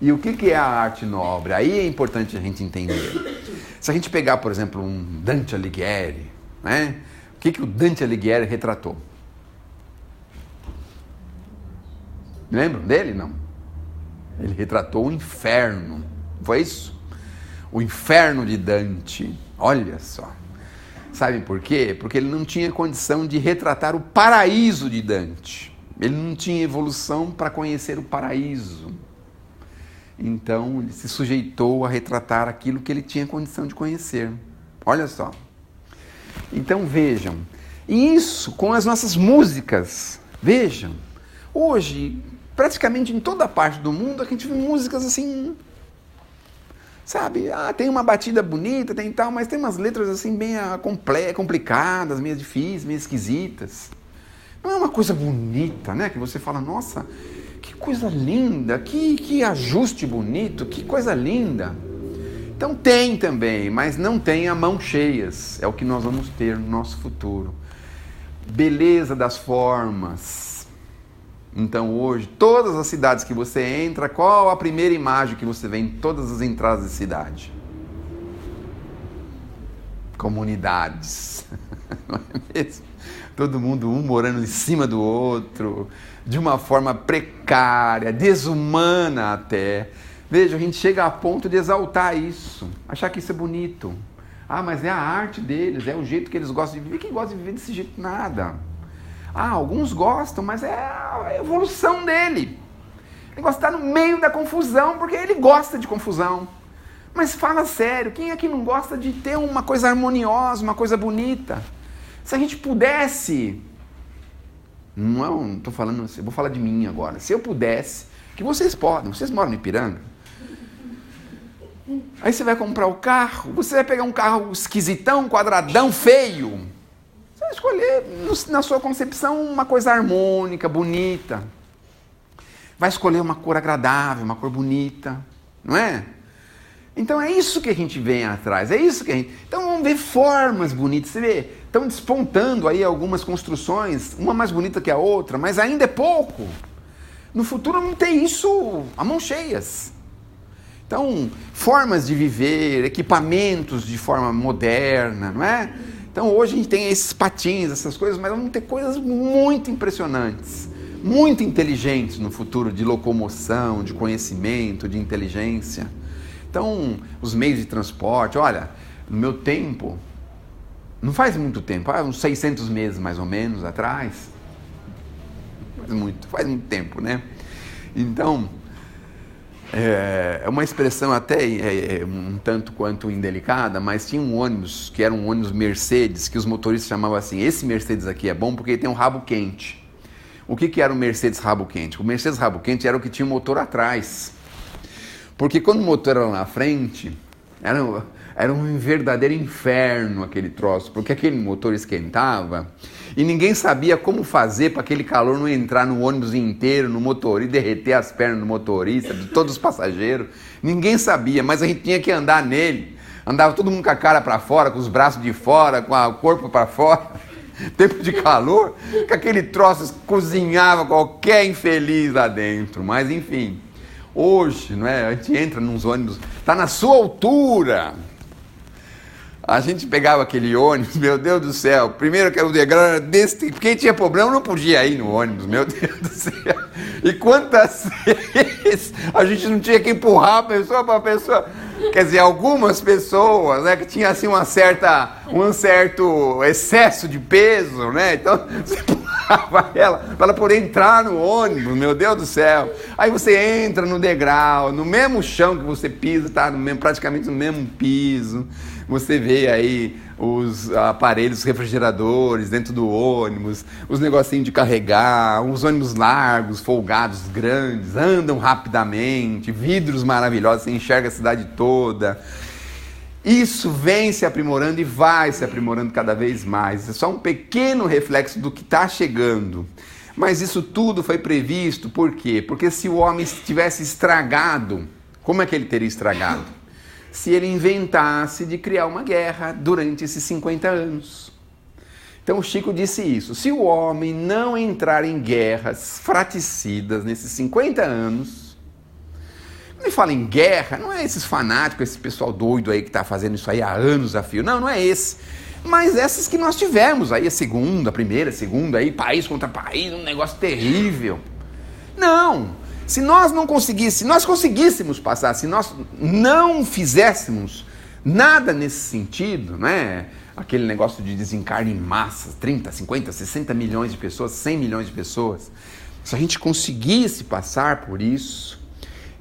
E o que é a arte nobre? Aí é importante a gente entender. Se a gente pegar, por exemplo, um Dante Alighieri, né? O que o Dante Alighieri retratou? Lembram dele? Não. Ele retratou o inferno. Foi isso? O inferno de Dante. Olha só. Sabe por quê? Porque ele não tinha condição de retratar o paraíso de Dante. Ele não tinha evolução para conhecer o paraíso. Então, ele se sujeitou a retratar aquilo que ele tinha condição de conhecer. Olha só. Então, vejam. Isso com as nossas músicas. Vejam. Hoje, praticamente em toda parte do mundo, a gente vê músicas assim, Sabe, tem uma batida bonita, tem tal, mas tem umas letras assim bem complicadas, meio difíceis, meio esquisitas. Não é uma coisa bonita, né? Que você fala, nossa, que coisa linda, que ajuste bonito, que coisa linda. Então tem também, mas não tem a mão cheias. É o que nós vamos ter no nosso futuro. Beleza das formas. Então hoje, todas as cidades que você entra, qual a primeira imagem que você vê em todas as entradas de cidade? Comunidades. Não é mesmo? Todo mundo um morando em cima do outro, de uma forma precária, desumana até. Veja, a gente chega a ponto de exaltar isso, achar que isso é bonito. Mas é a arte deles, é o jeito que eles gostam de viver. Quem gosta de viver desse jeito? Nada. Alguns gostam, mas é a evolução dele. Ele gosta de estar no meio da confusão, porque ele gosta de confusão. Mas fala sério, quem é que não gosta de ter uma coisa harmoniosa, uma coisa bonita? Se a gente pudesse... Não estou falando assim, vou falar de mim agora. Se eu pudesse, que vocês podem, vocês moram em Ipiranga. Aí você vai comprar o carro, você vai pegar um carro esquisitão, quadradão, feio. Você vai escolher, na sua concepção, uma coisa harmônica, bonita. Vai escolher uma cor agradável, uma cor bonita, não é? Então é isso que a gente vem atrás, é isso que a gente... Então vamos ver formas bonitas, você vê, estão despontando aí algumas construções, uma mais bonita que a outra, mas ainda é pouco. No futuro não tem isso a mão cheias. Então, formas de viver, equipamentos de forma moderna, não é? Então hoje a gente tem esses patins, essas coisas, mas vamos ter coisas muito impressionantes, muito inteligentes no futuro, de locomoção, de conhecimento, de inteligência. Então, os meios de transporte, olha, no meu tempo, não faz muito tempo, uns 600 meses mais ou menos atrás, faz muito tempo, né? Então, é uma expressão até um tanto quanto indelicada, mas tinha um ônibus, que era um ônibus Mercedes, que os motoristas chamavam assim, esse Mercedes aqui é bom porque ele tem um rabo quente. O que era o Mercedes rabo quente? O Mercedes rabo quente era o que tinha o motor atrás. Porque quando o motor era lá na frente, era um verdadeiro inferno aquele troço, porque aquele motor esquentava e ninguém sabia como fazer para aquele calor não entrar no ônibus inteiro, no motor, e derreter as pernas do motorista, de todos os passageiros. Ninguém sabia, mas a gente tinha que andar nele. Andava todo mundo com a cara para fora, com os braços de fora, com o corpo para fora. Tempo de calor, que aquele troço cozinhava qualquer infeliz lá dentro, mas enfim... Hoje, não é? A gente entra nos ônibus, está na sua altura. A gente pegava aquele ônibus, meu Deus do céu. Primeiro que o degrau era desse, quem tinha problema não podia ir no ônibus, meu Deus do céu. E quantas vezes a gente não tinha que empurrar a pessoa para a pessoa. Quer dizer, algumas pessoas, né, que tinham assim um certo excesso de peso, né? Então você empurrava ela para ela poder entrar no ônibus, meu Deus do céu. Aí você entra no degrau, no mesmo chão que você pisa, tá praticamente no mesmo piso. Você vê aí os aparelhos refrigeradores dentro do ônibus, os negocinhos de carregar, os ônibus largos, folgados, grandes, andam rapidamente, vidros maravilhosos, você enxerga a cidade toda. Isso vem se aprimorando e vai se aprimorando cada vez mais. É só um pequeno reflexo do que está chegando. Mas isso tudo foi previsto, por quê? Porque se o homem tivesse estragado, como é que ele teria estragado? Se ele inventasse de criar uma guerra durante esses 50 anos. Então o Chico disse isso, se o homem não entrar em guerras fraticidas nesses 50 anos, quando ele fala em guerra, não é esses fanáticos, esse pessoal doido aí que está fazendo isso aí há anos a fio, não é esse, mas essas que nós tivemos aí, a primeira, aí, país contra país, um negócio terrível. Não! Se nós conseguíssemos passar, se nós não fizéssemos nada nesse sentido, né? Aquele negócio de desencarne em massa, 30, 50, 60 milhões de pessoas, 100 milhões de pessoas, se a gente conseguisse passar por isso,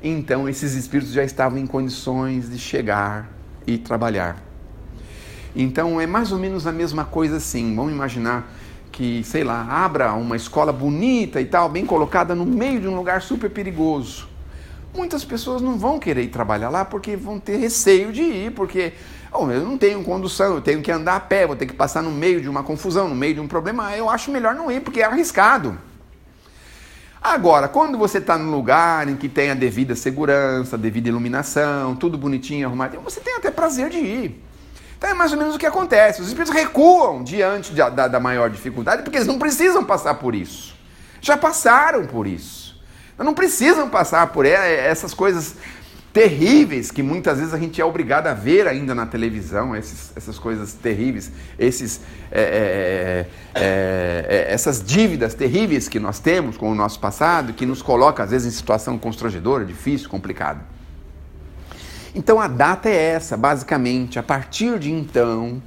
então esses espíritos já estavam em condições de chegar e trabalhar. Então é mais ou menos a mesma coisa assim, vamos imaginar que, sei lá, abra uma escola bonita e tal, bem colocada no meio de um lugar super perigoso. muitas pessoas não vão querer ir trabalhar lá porque vão ter receio de ir, porque eu não tenho condução, eu tenho que andar a pé, vou ter que passar no meio de uma confusão, no meio de um problema, eu acho melhor não ir, porque é arriscado. Agora, quando você está num lugar em que tem a devida segurança, a devida iluminação, tudo bonitinho, arrumado, você tem até prazer de ir. Então é mais ou menos o que acontece. Os espíritos recuam diante da maior dificuldade porque eles não precisam passar por isso. Já passaram por isso. Não precisam passar por essas coisas terríveis que muitas vezes a gente é obrigado a ver ainda na televisão, essas coisas terríveis, essas dívidas terríveis que nós temos com o nosso passado, que nos coloca às vezes em situação constrangedora, difícil, complicada. Então a data é essa, basicamente, a partir de então,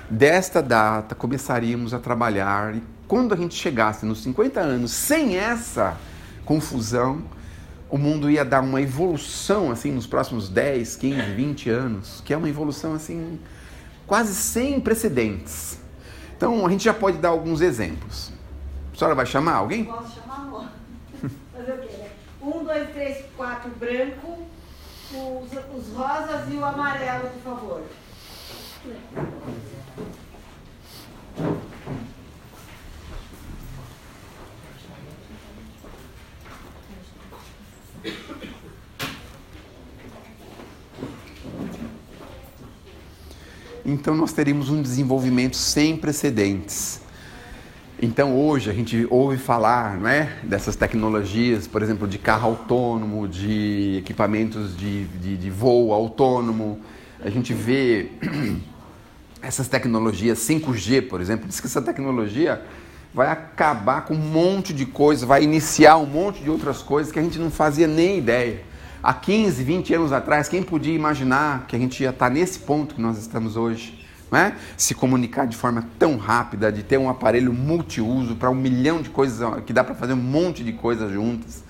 desta data, começaríamos a trabalhar, e quando a gente chegasse nos 50 anos, sem essa confusão, o mundo ia dar uma evolução, assim, nos próximos 10, 15, 20 anos, que é uma evolução, assim, quase sem precedentes. Então, a gente já pode dar alguns exemplos. A senhora vai chamar alguém? Posso chamar, amor? Fazer o quê, né? 1, 2, 3, 4, branco, os rosas e o amarelo, por favor. Então nós teríamos um desenvolvimento sem precedentes. Então hoje a gente ouve falar, não é, dessas tecnologias, por exemplo, de carro autônomo, de equipamentos de voo autônomo. A gente vê essas tecnologias 5G, por exemplo, diz que essa tecnologia vai acabar com um monte de coisas, vai iniciar um monte de outras coisas que a gente não fazia nem ideia. Há 15, 20 anos atrás, quem podia imaginar que a gente ia estar nesse ponto que nós estamos hoje? Não é? Se comunicar de forma tão rápida, de ter um aparelho multiuso para 1 milhão de coisas, que dá para fazer um monte de coisas juntas.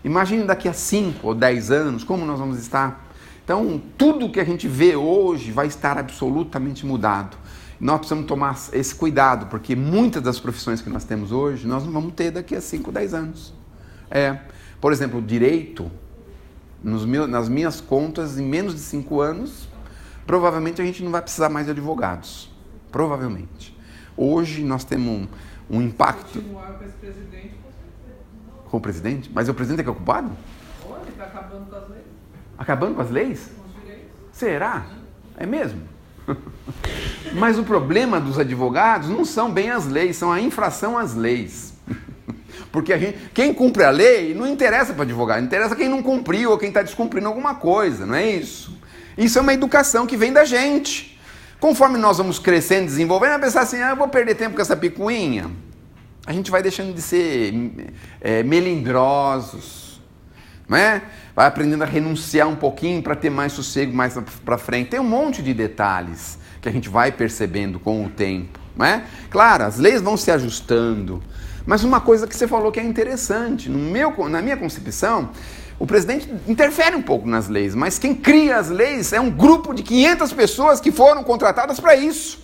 Imagine daqui a 5 ou 10 anos, como nós vamos estar. Então, tudo que a gente vê hoje vai estar absolutamente mudado. Nós precisamos tomar esse cuidado, porque muitas das profissões que nós temos hoje, nós não vamos ter daqui a 5, 10 anos. Por exemplo, o direito, nas minhas contas, em menos de 5 anos, provavelmente a gente não vai precisar mais de advogados. Provavelmente. Hoje nós temos um impacto... Continuar com esse presidente, com o presidente? Mas o presidente é que é ocupado? ele está acabando com as leis. Acabando com as leis? Com os direitos. Será? É mesmo? Mas o problema dos advogados não são bem as leis, são a infração às leis. Porque quem cumpre a lei não interessa para advogado, interessa quem não cumpriu ou quem está descumprindo alguma coisa, não é isso? Isso é uma educação que vem da gente. Conforme nós vamos crescendo, desenvolvendo, vai pensar assim, eu vou perder tempo com essa picuinha. A gente vai deixando de ser melindrosos, não é? Vai aprendendo a renunciar um pouquinho para ter mais sossego mais para frente. Tem um monte de detalhes que a gente vai percebendo com o tempo, não é? Claro, as leis vão se ajustando, mas uma coisa que você falou que é interessante, na minha concepção, o presidente interfere um pouco nas leis, mas quem cria as leis é um grupo de 500 pessoas que foram contratadas para isso.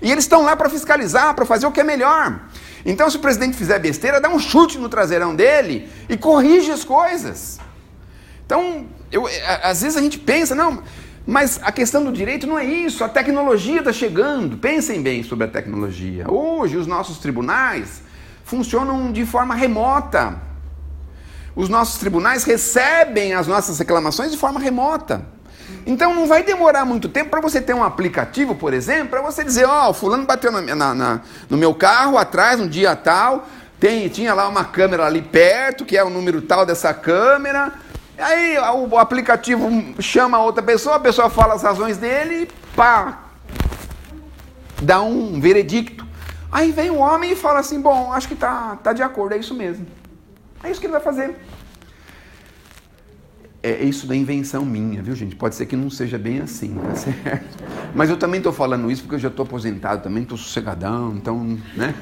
E eles estão lá para fiscalizar, para fazer o que é melhor. Então, se o presidente fizer besteira, dá um chute no traseirão dele e corrige as coisas. Então, às vezes a gente pensa, não, mas a questão do direito não é isso, a tecnologia está chegando. Pensem bem sobre a tecnologia. Hoje, os nossos tribunais funcionam de forma remota. Os nossos tribunais recebem as nossas reclamações de forma remota. Então não vai demorar muito tempo para você ter um aplicativo, por exemplo, para você dizer, o fulano bateu no meu carro atrás, um dia tal, tinha lá uma câmera ali perto, que é o número tal dessa câmera, aí o aplicativo chama a outra pessoa, a pessoa fala as razões dele e pá, dá um veredicto. Aí vem o homem e fala assim, bom, acho que tá de acordo, é isso mesmo. É isso que ele vai fazer. É isso da invenção minha, viu, gente? Pode ser que não seja bem assim, tá certo? Mas eu também estou falando isso porque eu já estou aposentado, também estou sossegadão, então, né?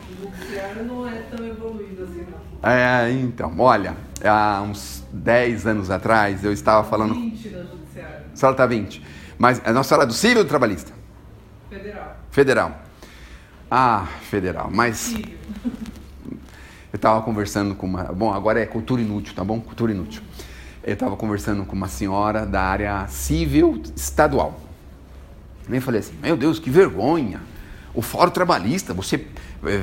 O judiciário não é tão evoluído assim, não. Então, olha, há uns 10 anos atrás eu estava falando... 20 no judiciário. A senhora está 20. Mas a nossa senhora é do civil ou do trabalhista? Federal. Federal. Federal, mas... Civil. Eu estava conversando com uma... Bom, agora é cultura inútil, tá bom? Cultura inútil. Eu estava conversando com uma senhora da área civil estadual. Eu falei assim, meu Deus, que vergonha. O Fórum Trabalhista, você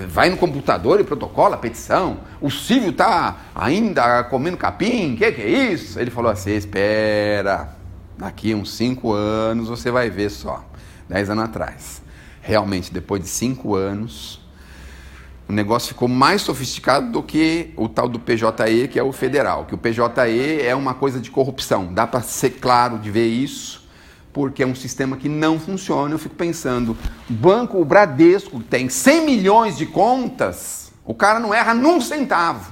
vai no computador e protocola a petição. O civil está ainda comendo capim, que é isso? Ele falou assim, espera, daqui uns 5 anos você vai ver só. 10 anos atrás. Realmente, depois de 5 anos... O negócio ficou mais sofisticado do que o tal do PJE, que é o federal. Que o PJE é uma coisa de corrupção. Dá para ser claro de ver isso, porque é um sistema que não funciona. Eu fico pensando, o Bradesco tem 100 milhões de contas, o cara não erra num centavo.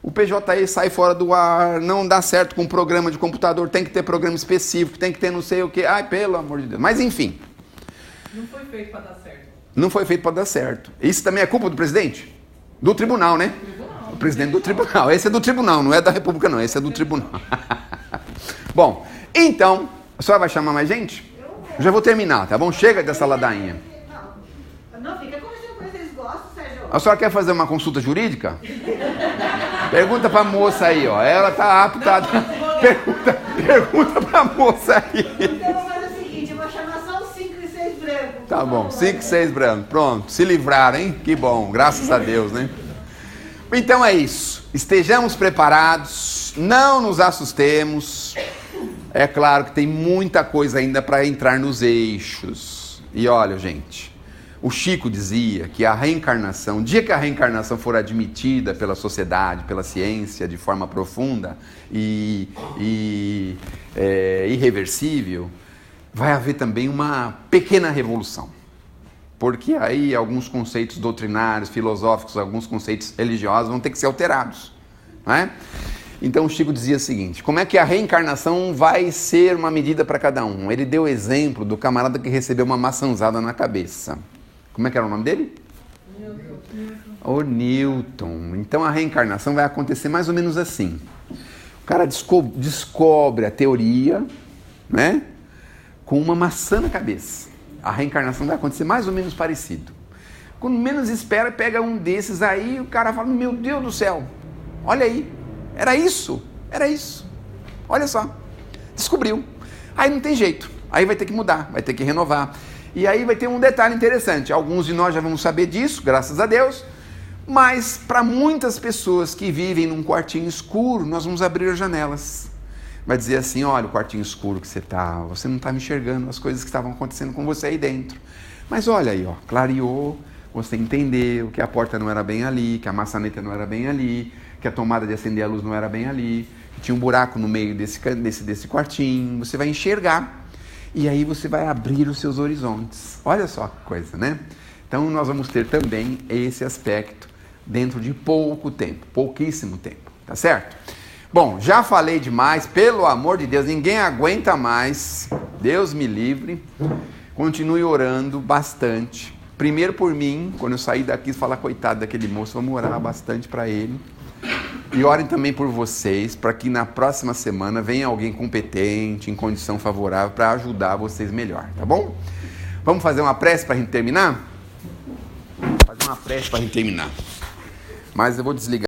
O PJE sai fora do ar, não dá certo com um programa de computador, tem que ter programa específico, tem que ter não sei o quê. Ai, pelo amor de Deus. Mas enfim. Não foi feito para dar certo. Não foi feito para dar certo. Isso também é culpa do presidente? Do tribunal, né? O presidente do tribunal. Esse é do tribunal, não é da República não. Esse é do tribunal. Bom, então, a senhora vai chamar mais gente? Eu já vou terminar, tá bom? Chega dessa ladainha. Não, fica conversando com eles gostam, Sérgio. A senhora quer fazer uma consulta jurídica? Pergunta pra moça aí, ó. Ela tá apta. Pergunta pra moça aí. Então eu vou fazer o seguinte, eu vou chamar só os 5 e 6 brancos. Tá bom, 5 e 6 brancos. Pronto, se livraram, hein? Que bom, graças a Deus, né? Então é isso. Estejamos preparados, não nos assustemos. É claro que tem muita coisa ainda para entrar nos eixos. E olha, gente, o Chico dizia que a reencarnação, o dia que a reencarnação for admitida pela sociedade, pela ciência, de forma profunda e irreversível, vai haver também uma pequena revolução. Porque aí alguns conceitos doutrinários, filosóficos, alguns conceitos religiosos vão ter que ser alterados, não é? Então o Chico dizia o seguinte, como é que a reencarnação vai ser uma medida para cada um? Ele deu o exemplo do camarada que recebeu uma maçãzada na cabeça. Como é que era o nome dele? O Newton. Então a reencarnação vai acontecer mais ou menos assim. O cara descobre a teoria, né? Com uma maçã na cabeça. A reencarnação vai acontecer mais ou menos parecido. Quando menos espera, pega um desses aí, o cara fala, meu Deus do céu, olha aí, era isso, olha só, descobriu. Aí não tem jeito, aí vai ter que mudar, vai ter que renovar. E aí vai ter um detalhe interessante, alguns de nós já vamos saber disso, graças a Deus, mas para muitas pessoas que vivem num quartinho escuro, nós vamos abrir as janelas. Vai dizer assim, olha o quartinho escuro que você não está me enxergando as coisas que estavam acontecendo com você aí dentro. Mas olha aí, ó, clareou, você entendeu que a porta não era bem ali, que a maçaneta não era bem ali, que a tomada de acender a luz não era bem ali, que tinha um buraco no meio desse quartinho, você vai enxergar e aí você vai abrir os seus horizontes. Olha só que coisa, né? Então nós vamos ter também esse aspecto dentro de pouco tempo, pouquíssimo tempo, tá certo? Bom, já falei demais, pelo amor de Deus, ninguém aguenta mais, Deus me livre, continue orando bastante, primeiro por mim, quando eu sair daqui, falar, coitado daquele moço, vamos orar bastante para ele, e orem também por vocês, para que na próxima semana venha alguém competente, em condição favorável, para ajudar vocês melhor, tá bom? Vamos fazer uma prece para a gente terminar? Fazer uma prece para a gente terminar, mas eu vou desligar.